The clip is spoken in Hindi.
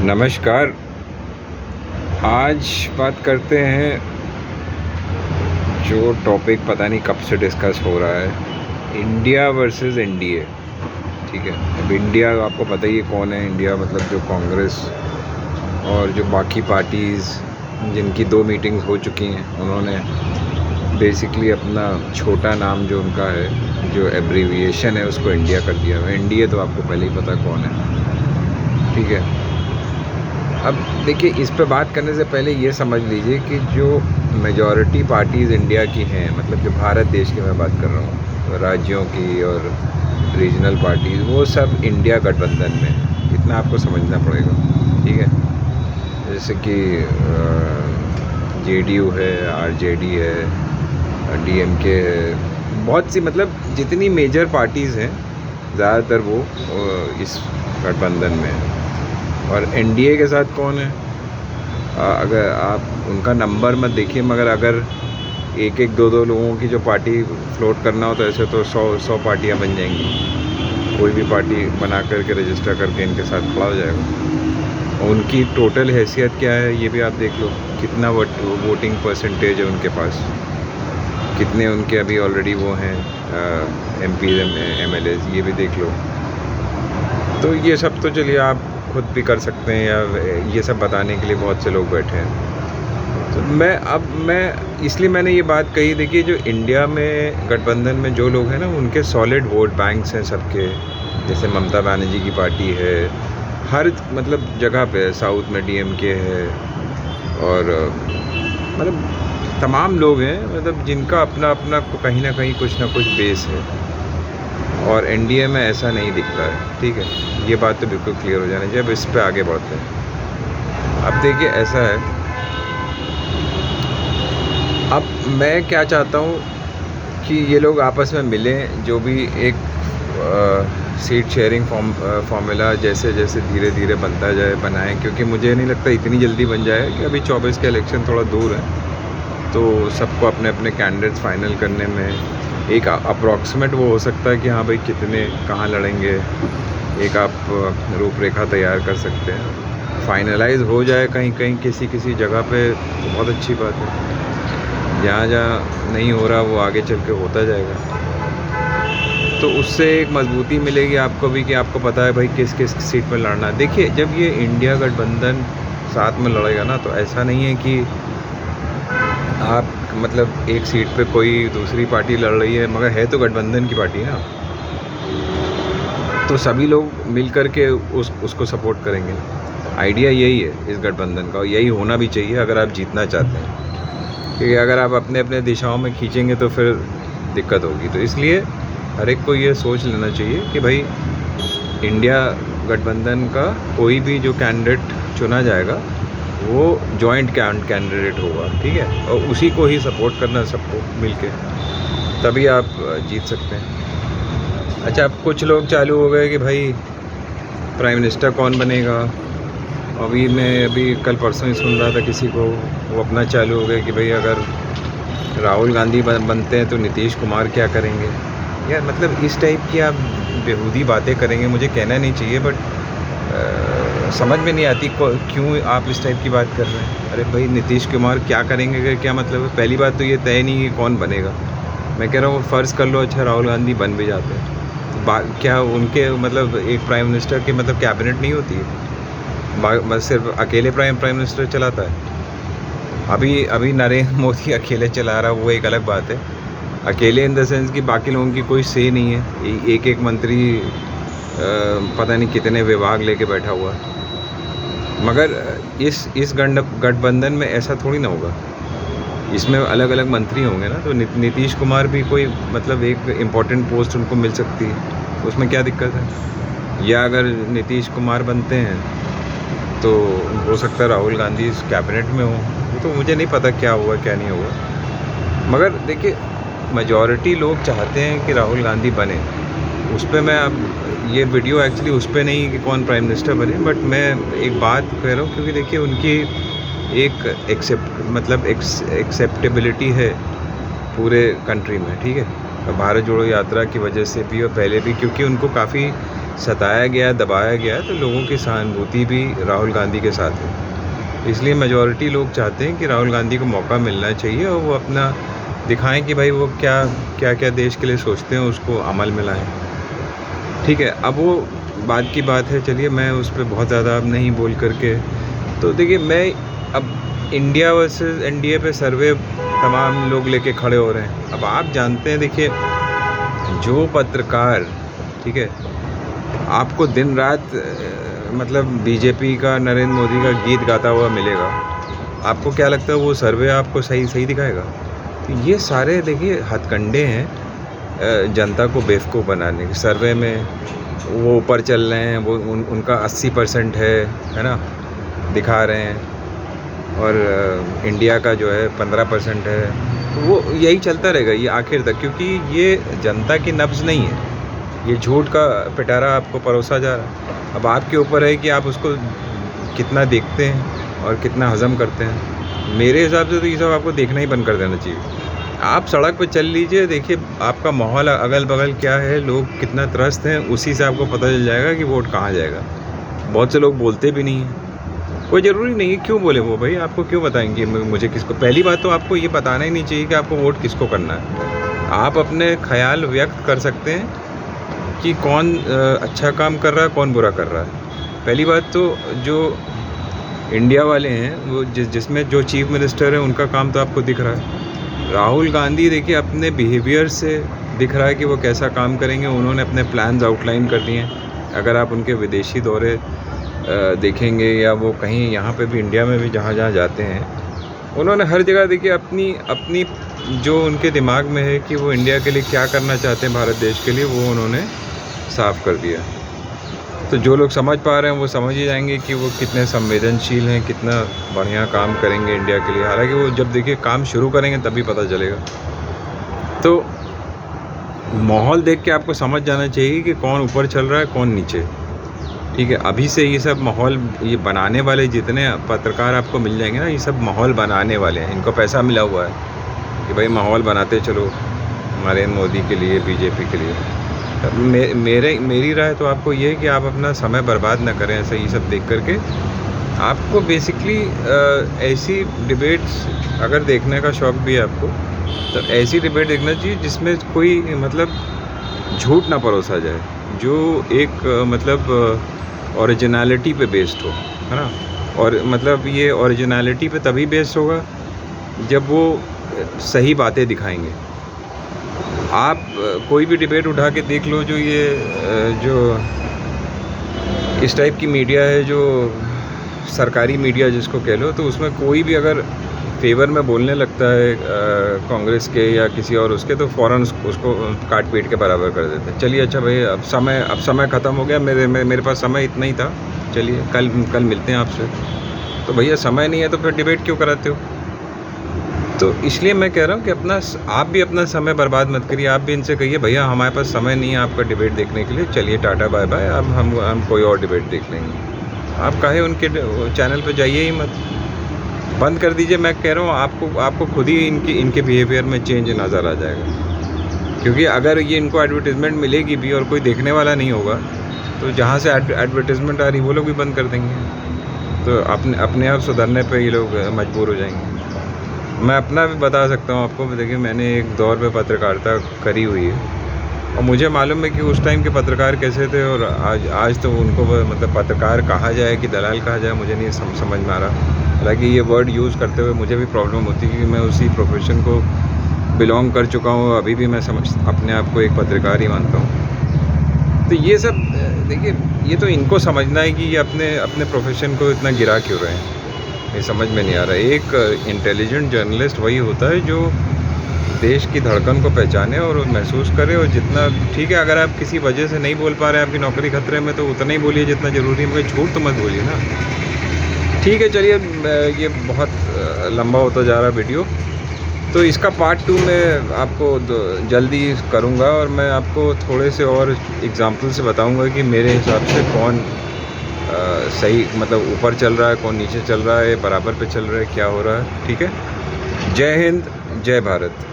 नमस्कार। आज बात करते हैं जो टॉपिक पता नहीं कब से डिस्कस हो रहा है, इंडिया वर्सेस एनडीए। ठीक है, अब इंडिया आपको पता ही है कौन है। इंडिया मतलब जो कांग्रेस और जो बाकी पार्टीज़ जिनकी 2 मीटिंग्स हो चुकी हैं, उन्होंने बेसिकली अपना छोटा नाम जो उनका है, जो एब्रीविएशन है, उसको इंडिया कर दिया है। एनडीए तो आपको पहले ही पता कौन है। ठीक है, अब देखिए, इस पे बात करने से पहले ये समझ लीजिए कि जो मेजॉरिटी पार्टीज़ इंडिया की हैं, मतलब जो भारत देश की मैं बात कर रहा हूँ, राज्यों की और रीजनल पार्टीज़, वो सब इंडिया गठबंधन में। इतना आपको समझना पड़ेगा। ठीक है, जैसे कि जेडीयू है, आरजेडी है, डीएमके है, बहुत सी, मतलब जितनी मेजर पार्टीज़ हैं ज़्यादातर वो इस गठबंधन में है। और एनडीए के साथ कौन है? अगर आप उनका नंबर मत देखिए, मगर अगर एक एक दो लोगों की जो पार्टी फ्लोट करना हो तो ऐसे तो 100 पार्टियां बन जाएंगी। कोई भी पार्टी बना करके रजिस्टर करके इनके साथ खड़ा हो जाएगा। और उनकी टोटल हैसियत क्या है ये भी आप देख लो, कितना वोटिंग परसेंटेज है उनके पास, कितने उनके अभी ऑलरेडी वो हैं एमपी एमएलएज, ये भी देख लो। तो ये सब तो चलिए आप खुद भी कर सकते हैं, या ये सब बताने के लिए बहुत से लोग बैठे हैं। तो मैं इसलिए मैंने ये बात कही। देखिए, जो इंडिया में गठबंधन में जो लोग हैं ना, उनके सॉलिड वोट बैंक्स हैं सबके। जैसे ममता बनर्जी की पार्टी है, हर मतलब जगह पे, साउथ में डीएमके है, और मतलब तमाम लोग हैं, मतलब जिनका अपना अपना कहीं ना कहीं कुछ ना कुछ बेस है। और एनडीए में ऐसा नहीं दिखता है। ठीक है, ये बात तो बिल्कुल क्लियर हो जानी चाहिए। अब इस पे आगे बढ़ते हैं। अब देखिए, ऐसा है, अब मैं क्या चाहता हूँ कि ये लोग आपस में मिलें, जो भी एक सीट शेयरिंग फॉर्मूला जैसे जैसे धीरे धीरे बनता जाए बनाएं, क्योंकि मुझे नहीं लगता इतनी जल्दी बन जाए कि अभी 24 के इलेक्शन थोड़ा दूर है, तो सबको अपने अपने कैंडिडेट्स फाइनल करने में एक अप्रॉक्सीमेट वो हो सकता है कि हाँ भाई कितने कहाँ लड़ेंगे, एक आप रूपरेखा तैयार कर सकते हैं। फाइनलाइज हो जाए कहीं कहीं किसी किसी जगह पे तो बहुत अच्छी बात है। जहाँ जहाँ नहीं हो रहा वो आगे चल के होता जाएगा, तो उससे एक मजबूती मिलेगी आपको भी कि आपको पता है भाई किस किस सीट पर लड़ना है। देखिए, जब ये इंडिया गठबंधन साथ में लड़ेगा ना, तो ऐसा नहीं है कि आप मतलब एक सीट पे कोई दूसरी पार्टी लड़ रही है, मगर है तो गठबंधन की पार्टी ना, तो सभी लोग मिल कर के उसको सपोर्ट करेंगे। आइडिया यही है इस गठबंधन का, और यही होना भी चाहिए अगर आप जीतना चाहते हैं। क्योंकि अगर आप अपने अपने दिशाओं में खींचेंगे तो फिर दिक्कत होगी। तो इसलिए हर एक को ये सोच लेना चाहिए कि भाई इंडिया गठबंधन का कोई भी जो कैंडिडेट चुना जाएगा वो जॉइंट कैंडिडेट होगा। ठीक है, और उसी को ही सपोर्ट करना सबको मिलके, तभी आप जीत सकते हैं। अच्छा, अब कुछ लोग चालू हो गए कि भाई प्राइम मिनिस्टर कौन बनेगा। अभी कल परसों ही सुन रहा था किसी को, वो अपना चालू हो गए कि भाई अगर राहुल गांधी बनते हैं तो नीतीश कुमार क्या करेंगे। यार मतलब इस टाइप की आप बेहूदी बातें करेंगे, मुझे कहना नहीं चाहिए, बट समझ में नहीं आती क्यों आप इस टाइप की बात कर रहे हैं। अरे भाई, नीतीश कुमार क्या करेंगे क्या मतलब है? पहली बात तो ये तय नहीं कि कौन बनेगा। मैं कह रहा हूँ फ़र्ज़ कर लो, अच्छा राहुल गांधी बन भी जाते हैं तो क्या उनके मतलब एक प्राइम मिनिस्टर की मतलब कैबिनेट नहीं होती है? बस सिर्फ अकेले प्राइम मिनिस्टर चलाता है। अभी नरेंद्र मोदी अकेले चला रहा, वो एक अलग बात है। अकेले इन द सेंस कि बाकी लोगों की कोई से नहीं है। एक एक मंत्री पता नहीं कितने विभाग लेके बैठा हुआ है। मगर इस गठबंधन में ऐसा थोड़ी ना होगा। इसमें अलग अलग मंत्री होंगे ना, तो नीतीश कुमार भी कोई मतलब एक इम्पॉर्टेंट पोस्ट उनको मिल सकती है, उसमें क्या दिक्कत है? या अगर नीतीश कुमार बनते हैं तो हो सकता है राहुल गांधी इस कैबिनेट में हो। तो मुझे नहीं पता क्या हुआ क्या नहीं हुआ, मगर देखिए, मेजॉरिटी लोग चाहते हैं कि राहुल गांधी बने। उस पर मैं अब ये वीडियो एक्चुअली उस पर नहीं कि कौन प्राइम मिनिस्टर बने, बट मैं एक बात कह रहा हूँ क्योंकि देखिए उनकी एक एक्सेप्टेबिलिटी है पूरे कंट्री में। ठीक है, भारत जोड़ो यात्रा की वजह से भी और पहले भी, क्योंकि उनको काफ़ी सताया गया, दबाया गया, तो लोगों की सहानुभूति भी राहुल गांधी के साथ है। इसलिए मेजॉरिटी लोग चाहते हैं कि राहुल गांधी को मौका मिलना चाहिए और वो अपना दिखाएं कि भाई वो क्या क्या क्या देश के लिए सोचते हैं, उसको अमल में लाएं। ठीक है, अब वो बाद की बात है, चलिए मैं उस पर बहुत ज़्यादा अब नहीं बोल करके। तो देखिए, मैं अब इंडिया वर्सेस एनडीए पे सर्वे तमाम लोग लेके खड़े हो रहे हैं। अब आप जानते हैं, देखिए जो पत्रकार, ठीक है, आपको दिन रात मतलब बीजेपी का, नरेंद्र मोदी का गीत गाता हुआ मिलेगा, आपको क्या लगता है वो सर्वे आपको सही सही दिखाएगा? तो ये सारे देखिए हथकंडे हैं जनता को बेवकूफ़ बनाने के। सर्वे में वो ऊपर चल रहे हैं, वो उनका 80% है ना, दिखा रहे हैं, और इंडिया का जो है 15% है। तो वो यही चलता रहेगा ये आखिर तक, क्योंकि ये जनता की नब्ज़ नहीं है, ये झूठ का पिटारा आपको परोसा जा रहा है। अब आपके ऊपर है कि आप उसको कितना देखते हैं और कितना हज़म करते हैं। मेरे हिसाब से तो ये सब आपको देखना ही बंद कर देना चाहिए। आप सड़क पर चल लीजिए, देखिए आपका माहौल अगल बगल क्या है, लोग कितना त्रस्त हैं, उसी से आपको पता चल जाएगा कि वोट कहाँ जाएगा। बहुत से लोग बोलते भी नहीं हैं, कोई ज़रूरी नहीं है क्यों बोले वो, भाई आपको क्यों बताएंगे मुझे किसको। पहली बात तो आपको ये बताना ही नहीं चाहिए कि आपको वोट किसको करना है। आप अपने ख्याल व्यक्त कर सकते हैं कि कौन अच्छा काम कर रहा है, कौन बुरा कर रहा है। पहली बात तो जो इंडिया वाले हैं, वो जिसमें जो चीफ मिनिस्टर है उनका काम तो आपको दिख रहा है। राहुल गांधी देखिए अपने बिहेवियर से दिख रहा है कि वो कैसा काम करेंगे। उन्होंने अपने प्लान्स आउटलाइन कर दिए हैं। अगर आप उनके विदेशी दौरे देखेंगे, या वो कहीं यहाँ पे भी इंडिया में भी जहाँ जहाँ जाते हैं, उन्होंने हर जगह देखिए अपनी जो उनके दिमाग में है कि वो इंडिया के लिए क्या करना चाहते हैं, भारत देश के लिए, वो उन्होंने साफ कर दिया। तो जो लोग समझ पा रहे हैं वो समझ ही जाएंगे कि वो कितने संवेदनशील हैं, कितना बढ़िया काम करेंगे इंडिया के लिए। हालांकि वो जब देखिए काम शुरू करेंगे तभी पता चलेगा। तो माहौल देख के आपको समझ जाना चाहिए कि कौन ऊपर चल रहा है, कौन नीचे। ठीक है, अभी से ये सब माहौल ये बनाने वाले जितने पत्रकार आपको मिल जाएंगे ना, ये सब माहौल बनाने वाले हैं। इनको पैसा मिला हुआ है कि भाई माहौल बनाते चलो नरेंद्र मोदी के लिए, बीजेपी के लिए। मेरी राय तो आपको ये है कि आप अपना समय बर्बाद ना करें ऐसा ये सब देख करके। आपको बेसिकली ऐसी डिबेट्स अगर देखने का शौक़ भी है आपको, तो ऐसी डिबेट देखना चाहिए जिसमें कोई मतलब झूठ ना परोसा जाए, जो एक मतलब ओरिजिनलिटी पे बेस्ड हो, है ना। और मतलब ये ओरिजिनलिटी पे तभी बेस्ड होगा जब वो सही बातें दिखाएंगे। आप कोई भी डिबेट उठा के देख लो, जो ये जो इस टाइप की मीडिया है, जो सरकारी मीडिया जिसको कह लो, तो उसमें कोई भी अगर फेवर में बोलने लगता है कांग्रेस के या किसी और उसके, तो फ़ौरन उसको काट पीट के बराबर कर देते हैं। चलिए अच्छा भाई, अब समय ख़त्म हो गया, मेरे पास समय इतना ही था, चलिए कल मिलते हैं आपसे। तो भैया समय नहीं है तो फिर डिबेट क्यों कराते हो? तो इसलिए मैं कह रहा हूँ कि आप भी अपना समय बर्बाद मत करिए। आप भी इनसे कहिए भैया हमारे पास समय नहीं है आपका डिबेट देखने के लिए, चलिए टाटा बाय बाय, अब हम कोई और डिबेट देख लेंगे। आप काहे उनके चैनल पे जाइए ही मत, बंद कर दीजिए। मैं कह रहा हूँ आपको खुद ही इनके बिहेवियर में चेंज नज़र आ जाएगा। क्योंकि अगर ये इनको एडवर्टीज़मेंट मिलेगी भी और कोई देखने वाला नहीं होगा, तो जहाँ से एडवर्टीज़मेंट आ रही वो लोग भी बंद कर देंगे। तो अपने आप सुधरने पर ये लोग मजबूर हो जाएंगे। मैं अपना भी बता सकता हूँ आपको, देखिए मैंने एक दौर पे पत्रकारिता करी हुई है, और मुझे मालूम है कि उस टाइम के पत्रकार कैसे थे, और आज तो उनको मतलब पत्रकार कहा जाए कि दलाल कहा जाए, मुझे नहीं समझ में आ रहा। हालांकि ये वर्ड यूज़ करते हुए मुझे भी प्रॉब्लम होती है, क्योंकि मैं उसी प्रोफेशन को बिलोंग कर चुका हूँ। अभी भी मैं अपने आप को एक पत्रकार ही मानता हूँ। तो ये सब देखिए, ये तो इनको समझना है कि ये अपने प्रोफेशन को इतना गिरा क्यों रहे हैं, ये समझ में नहीं आ रहा है। एक इंटेलिजेंट जर्नलिस्ट वही होता है जो देश की धड़कन को पहचाने और महसूस करे। और जितना ठीक है, अगर आप किसी वजह से नहीं बोल पा रहे हैं, आपकी नौकरी खतरे में, तो उतना ही बोलिए जितना ज़रूरी है, मगर झूठ तो मत बोलिए ना। ठीक है, चलिए ये बहुत लंबा होता जा रहा वीडियो, तो इसका पार्ट 2 मैं आपको जल्दी करूँगा, और मैं आपको थोड़े से और एग्जाम्पल से बताऊँगा कि मेरे हिसाब से कौन सही मतलब ऊपर चल रहा है, कौन नीचे चल रहा है, बराबर पे चल रहा है, क्या हो रहा है। ठीक है, जय हिंद, जय भारत।